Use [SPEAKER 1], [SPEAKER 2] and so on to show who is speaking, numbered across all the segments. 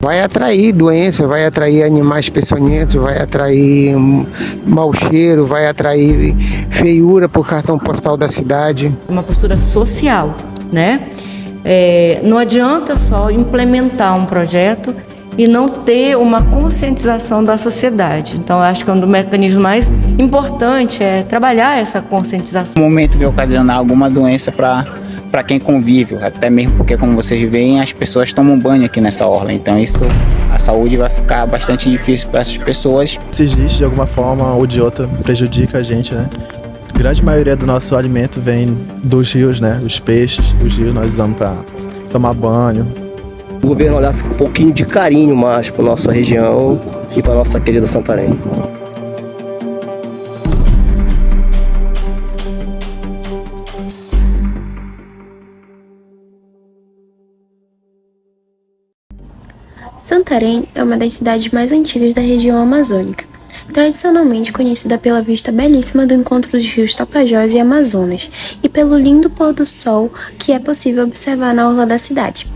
[SPEAKER 1] Vai atrair doença, vai atrair animais peçonhentos, vai atrair mau cheiro, vai atrair feiura por cartão postal da cidade.
[SPEAKER 2] Uma postura social, né? Não adianta só implementar um projeto e não ter uma conscientização da sociedade. Então, eu acho que um dos mecanismos mais importantes é trabalhar essa conscientização.
[SPEAKER 3] No momento de ocasionar alguma doença para quem convive, até mesmo porque, como vocês veem, as pessoas tomam banho aqui nessa orla, então a saúde vai ficar bastante difícil para essas pessoas.
[SPEAKER 4] Esses lixos, de alguma forma ou de outra, prejudica a gente, né? A grande maioria do nosso alimento vem dos rios, né? Os peixes, os rios nós usamos para tomar banho.
[SPEAKER 5] O governo olhasse com um pouquinho de carinho mais para a nossa região e para a nossa querida Santarém.
[SPEAKER 6] Santarém é uma das cidades mais antigas da região amazônica, tradicionalmente conhecida pela vista belíssima do encontro dos rios Tapajós e Amazonas e pelo lindo pôr do sol que é possível observar na orla da cidade.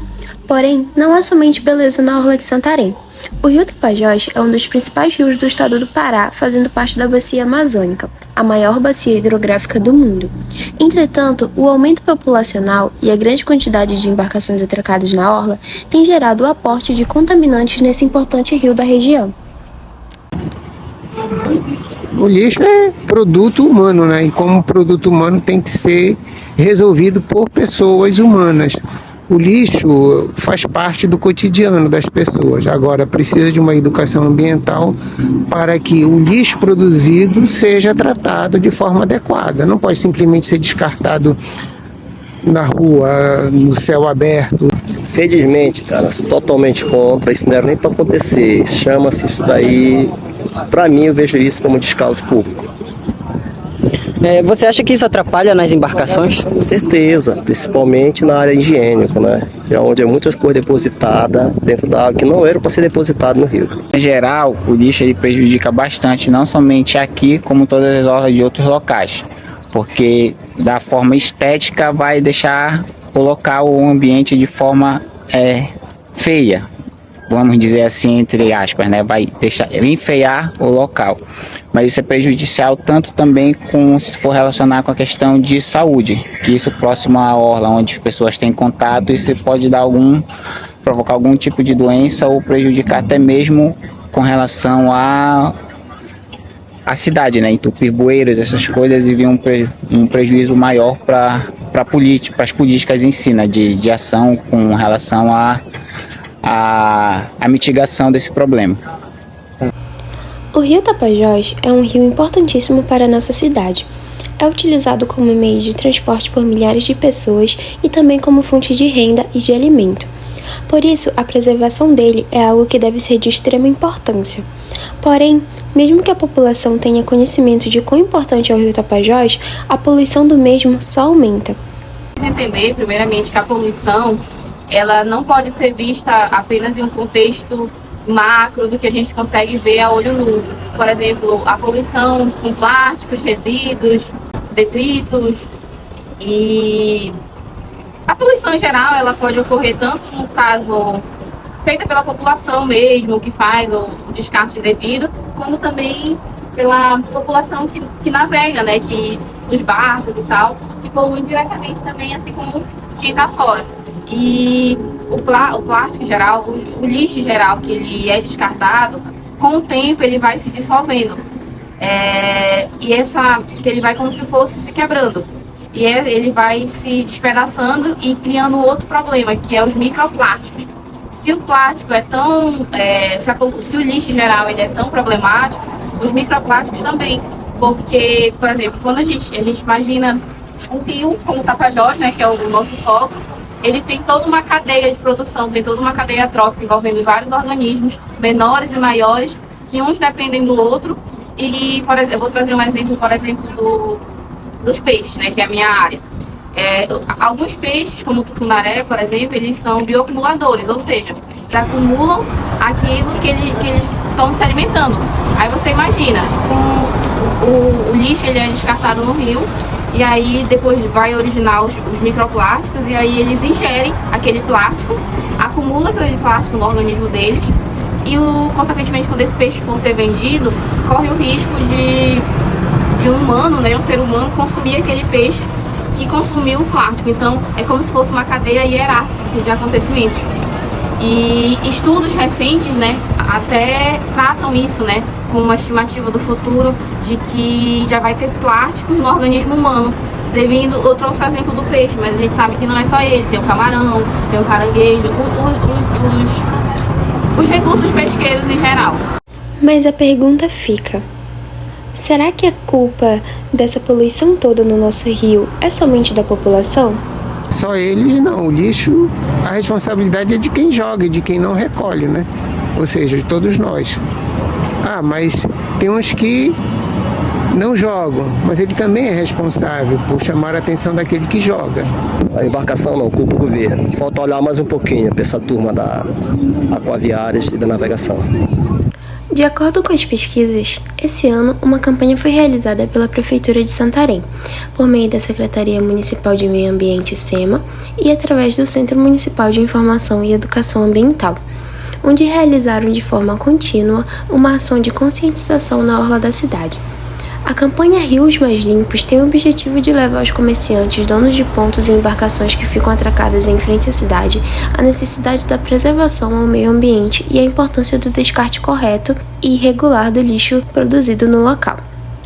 [SPEAKER 6] Porém, não há somente beleza na orla de Santarém. O rio Tapajós é um dos principais rios do estado do Pará, fazendo parte da Bacia Amazônica, a maior bacia hidrográfica do mundo. Entretanto, o aumento populacional e a grande quantidade de embarcações atracadas na orla tem gerado o aporte de contaminantes nesse importante rio da região.
[SPEAKER 1] O lixo é produto humano, né? E como produto humano tem que ser resolvido por pessoas humanas. O lixo faz parte do cotidiano das pessoas. Agora, precisa de uma educação ambiental para que o lixo produzido seja tratado de forma adequada. Não pode simplesmente ser descartado na rua, no céu aberto.
[SPEAKER 5] Felizmente, cara, sou totalmente contra. Isso não era nem para acontecer. Chama-se isso daí. Para mim, eu vejo isso como descaso público.
[SPEAKER 7] Você acha que isso atrapalha nas embarcações?
[SPEAKER 5] Com certeza, principalmente na área higiênica, né? É onde é muitas coisas depositadas dentro da água que não eram para ser depositado no rio.
[SPEAKER 3] Em geral, o lixo ele prejudica bastante, não somente aqui, como todas as orlas de outros locais, porque da forma estética vai deixar o local, o ambiente de forma feia. Vamos dizer assim, entre aspas, né? Vai enfeiar o local. Mas isso é prejudicial tanto também se for relacionar com a questão de saúde, que isso próximo à orla, onde as pessoas têm contato, isso pode provocar algum tipo de doença ou prejudicar até mesmo com relação à cidade, né? Entupir bueiros, essas coisas, e vir um prejuízo maior para as políticas em si, né? de ação com relação a mitigação desse problema.
[SPEAKER 6] O rio Tapajós é um rio importantíssimo para a nossa cidade. É utilizado como meio de transporte por milhares de pessoas e também como fonte de renda e de alimento. Por isso, a preservação dele é algo que deve ser de extrema importância. Porém, mesmo que a população tenha conhecimento de quão importante é o rio Tapajós, a poluição do mesmo só aumenta.
[SPEAKER 8] Entender, primeiramente, que a poluição ela não pode ser vista apenas em um contexto macro do que a gente consegue ver a olho nu. Por exemplo, a poluição com plásticos, resíduos, detritos, e a poluição em geral ela pode ocorrer tanto no caso feita pela população mesmo, que faz o descarte indevido, como também pela população que navega, né, dos barcos e tal, que poluem diretamente também, assim como quem está fora. E o plástico em geral, o lixo em geral, que ele é descartado, com o tempo ele vai se dissolvendo. Que ele vai como se fosse se quebrando. E ele vai se despedaçando e criando outro problema, que é os microplásticos. Se o plástico se o lixo em geral ele é tão problemático, os microplásticos também. Porque, por exemplo, quando a gente imagina um rio como o Tapajós, né, que é o nosso foco, ele tem toda uma cadeia de produção, tem toda uma cadeia trófica envolvendo vários organismos, menores e maiores, que uns dependem do outro. E, por exemplo, eu vou trazer um exemplo, por exemplo, dos peixes, né, que é a minha área. Alguns peixes, como o tucunaré, por exemplo, eles são bioacumuladores, ou seja, eles acumulam aquilo que eles estão se alimentando. Aí você imagina, com o lixo ele é descartado no rio, e aí depois vai originar os microplásticos, e aí eles ingerem aquele plástico, acumula aquele plástico no organismo deles, e consequentemente, quando esse peixe for ser vendido, corre o risco de um humano, né, um ser humano, consumir aquele peixe que consumiu o plástico. Então é como se fosse uma cadeia hierárquica de acontecimentos. E estudos recentes, né, até tratam isso, né, com uma estimativa do futuro de que já vai ter plásticos no organismo humano. Eu trouxe o exemplo do peixe, mas a gente sabe que não é só ele, tem o camarão, tem o caranguejo, os recursos pesqueiros em geral.
[SPEAKER 6] Mas a pergunta fica: será que a culpa dessa poluição toda no nosso rio é somente da população?
[SPEAKER 1] Só eles não. O lixo, a responsabilidade é de quem joga e de quem não recolhe, né? Ou seja, de todos nós. Mas tem uns que não jogam, mas ele também é responsável por chamar a atenção daquele que joga.
[SPEAKER 5] A embarcação não, culpa o governo. Falta olhar mais um pouquinho para essa turma da aquaviárias e da navegação.
[SPEAKER 6] De acordo com as pesquisas, esse ano uma campanha foi realizada pela Prefeitura de Santarém, por meio da Secretaria Municipal de Meio Ambiente SEMA e através do Centro Municipal de Informação e Educação Ambiental, onde realizaram de forma contínua uma ação de conscientização na orla da cidade. A campanha Rios Mais Limpos tem o objetivo de levar os comerciantes, donos de pontos e embarcações que ficam atracadas em frente à cidade a necessidade da preservação ao meio ambiente e a importância do descarte correto e regular do lixo produzido no local.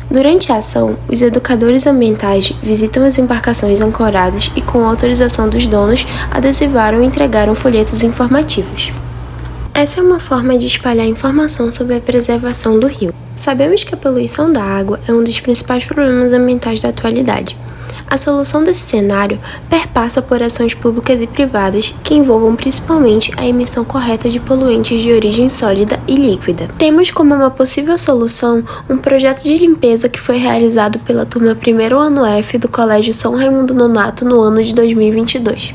[SPEAKER 6] Durante a ação, os educadores ambientais visitam as embarcações ancoradas e, com autorização dos donos, adesivaram e entregaram folhetos informativos. Essa é uma forma de espalhar informação sobre a preservação do rio. Sabemos que a poluição da água é um dos principais problemas ambientais da atualidade. A solução desse cenário perpassa por ações públicas e privadas que envolvam principalmente a emissão correta de poluentes de origem sólida e líquida. Temos como uma possível solução um projeto de limpeza que foi realizado pela turma 1º ano F do Colégio São Raimundo Nonato no ano de 2022.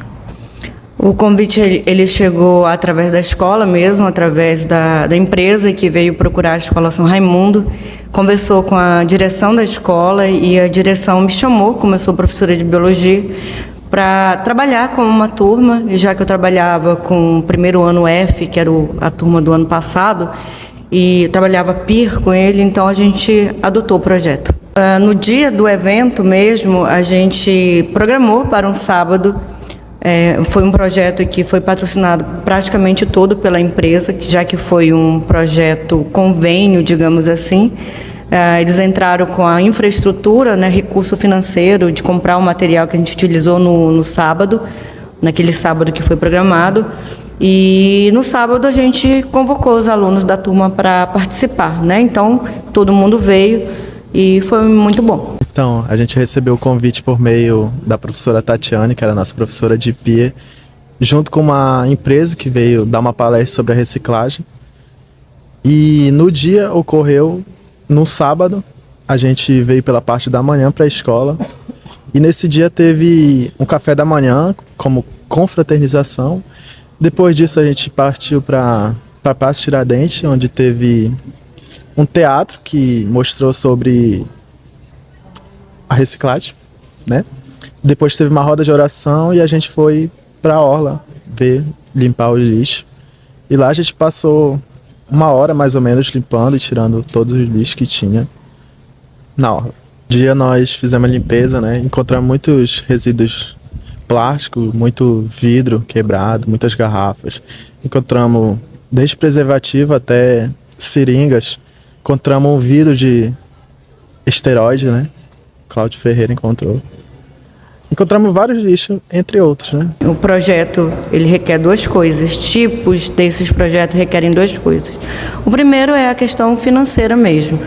[SPEAKER 2] O convite ele chegou através da escola mesmo, através da empresa que veio procurar a Escola São Raimundo, conversou com a direção da escola e a direção me chamou, como eu sou professora de biologia, para trabalhar com uma turma, já que eu trabalhava com o 1º ano F, que era a turma do ano passado, e eu trabalhava PIR com ele, então a gente adotou o projeto. No dia do evento mesmo, a gente programou para um sábado. Foi um projeto que foi patrocinado praticamente todo pela empresa, já que foi um projeto convênio, digamos assim. Eles entraram com a infraestrutura, né, recurso financeiro de comprar o material que a gente utilizou no sábado, naquele sábado que foi programado. E no sábado a gente convocou os alunos da turma para participar, né? Então todo mundo veio e foi muito bom.
[SPEAKER 4] Então, a gente recebeu o convite por meio da professora Tatiane, que era a nossa professora de PIE, junto com uma empresa que veio dar uma palestra sobre a reciclagem. E no dia ocorreu, no sábado, a gente veio pela parte da manhã para a escola. E nesse dia teve um café da manhã, como confraternização. Depois disso a gente partiu para a Praça Tiradentes, onde teve um teatro que mostrou sobre a reciclagem, né? Depois teve uma roda de oração e a gente foi para a orla limpar o lixo. E lá a gente passou 1 hora mais ou menos limpando e tirando todos os lixos que tinha na orla. Dia nós fizemos a limpeza, né? Encontramos muitos resíduos plásticos, muito vidro quebrado, muitas garrafas. Encontramos desde preservativo até seringas. Encontramos um vidro de esteroide, né? Cláudio Ferreira encontrou. Encontramos vários lixos, entre outros, né?
[SPEAKER 2] O projeto, ele requer 2 coisas. Tipos desses projetos requerem 2 coisas. O primeiro é a questão financeira mesmo.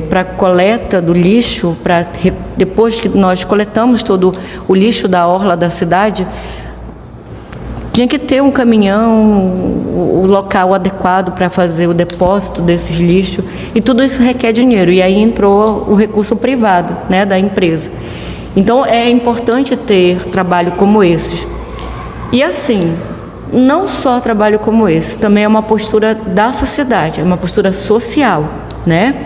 [SPEAKER 2] Para a coleta do lixo, depois que nós coletamos todo o lixo da orla da cidade, tinha que ter um caminhão, o local adequado para fazer o depósito desses lixos, e tudo isso requer dinheiro, e aí entrou o recurso privado, né, da empresa. Então é importante ter trabalho como esses. E assim, não só trabalho como esse, também é uma postura da sociedade, é uma postura social, né?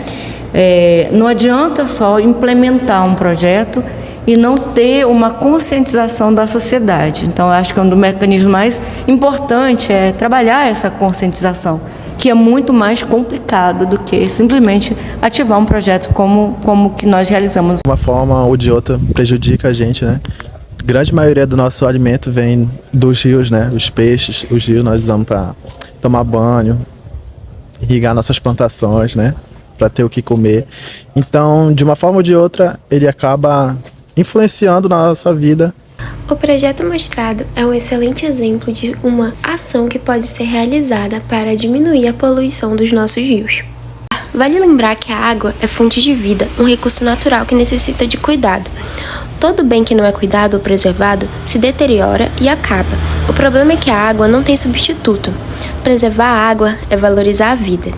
[SPEAKER 2] Não adianta só implementar um projeto e não ter uma conscientização da sociedade. Então, eu acho que um dos mecanismos mais importantes é trabalhar essa conscientização, que é muito mais complicado do que simplesmente ativar um projeto como que nós realizamos.
[SPEAKER 4] De uma forma ou de outra prejudica a gente, né? A grande maioria do nosso alimento vem dos rios, né? Os peixes, os rios nós usamos para tomar banho, irrigar nossas plantações, né? Para ter o que comer. Então, de uma forma ou de outra, ele acaba influenciando na nossa vida.
[SPEAKER 6] O projeto mostrado é um excelente exemplo de uma ação que pode ser realizada para diminuir a poluição dos nossos rios. Vale lembrar que a água é fonte de vida, um recurso natural que necessita de cuidado. Todo bem que não é cuidado ou preservado se deteriora e acaba. O problema é que a água não tem substituto. Preservar a água é valorizar a vida.